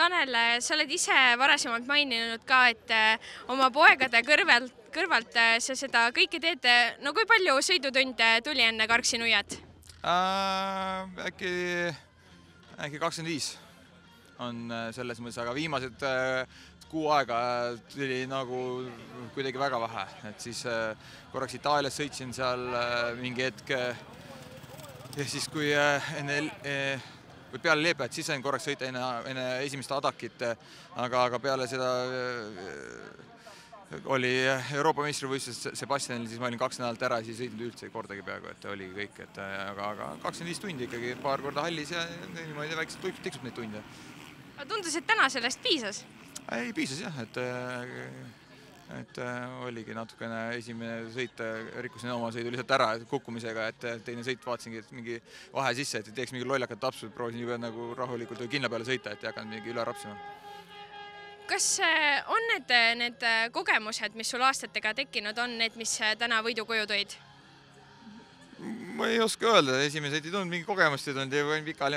Tanel, sa oled ise varasemalt maininud ka, et oma poegade kõrvalt sa seda kõike teed. No kui palju sõidutunde tuli enne Karksi-Nuiat? Äkki 25 on selles mõttes, aga viimased kuu aega tuli nagu kuidagi väga vähe. Et siis korraks Itaalias sõitsin seal mingi hetk ja siis kui peale Leepet, siis sain korraks sõita enne esimest Adakit, aga peale seda oli Euroopa meistrivõistlusest Sebastianil, siis ma olin 2 nädalat ära, siis sõitnud üldse kordagi peaaegu, et oligi kõik, aga 25 tundi ikkagi paar korda hallis ja niimoodi väikselt tiksub neid tunde. Tundus, et täna sellest piisas? Ei, piisas jah, et oligi natukene esimene sõit, rikkusin oma sõidu lihtsalt ära kukkumisega, et teine sõit vaatasingi, et mingi vahe sisse, et teeks mingi lollakat tapsud, proovisin juba nagu rahulikult või kinna peale sõita, et ei hakanud mingi üle rapsima. Kas on need kogemused, mis sul aastatega tekkinud on, need, mis täna võidu koju tõid? Ma ei oska öelda, esimene sõit ei tulnud, mingi kogemust ei tulnud ja võin pikali.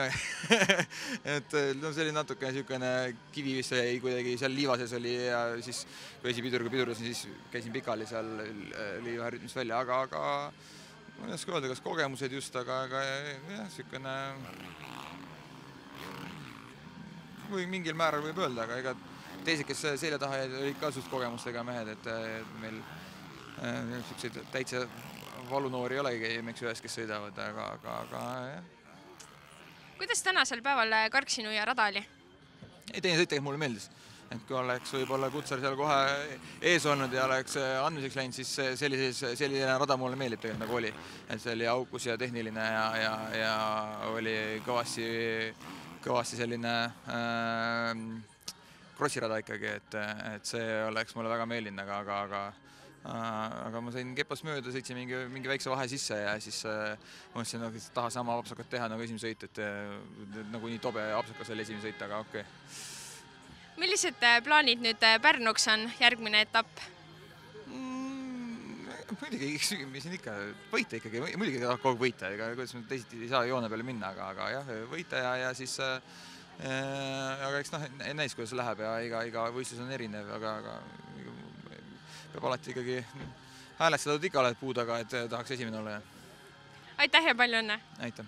Et see oli natuke niisugune kivi, mis jäi kuidagi seal liiva sees oli ja siis kui esipiduriga pidurdasin, siis käisin pikali seal liiva rütmist välja, aga ma ei oska öelda, kas kogemused just, aga jah, niisugune või mingil määral võib öelda, aga ega teised, kes selja taha olid ka suht kogemustega mehed, et meil niisuguseid täitsa valunoori ei olegi meks ühes, kes sõidavad, aga jah. Kuidas tänasel päeval Karksi-Nuia rada oli? Teine sõit tegelikult mulle meeldis. Et kui oleks võib-olla Kutsar seal kohe ees olnud ja oleks andmiseks läinud, siis selline rada mulle meeldib tegelikult nagu oli. Et see oli aukus ja tehniline ja oli kõvasti selline krossirada ikkagi, et see oleks mulle väga meeldinud, aga ma sain kepast mööda, sõitsin mingi väikse vahe sisse ja siis mõtlesin, et taha sama apsakat teha nagu esimene sõit, et nagu nii tobe apsakas oli esimene sõit, aga okei. Millised plaanid nüüd Pärnuks on järgmine etapp? Muidugi, mis siin ikka, võita ikkagi, muidugi tahab kogu võita, ega kuidas me teisiti ei saa joone peale minna, aga jah, võita ja siis aga eks näis, kuidas läheb ja iga võistlus on erinev, aga peab alati ikkagi häälestatud ikka oled puu taga, et tahaks esimene olla. Aitäh ja palju õnne! Aitäh!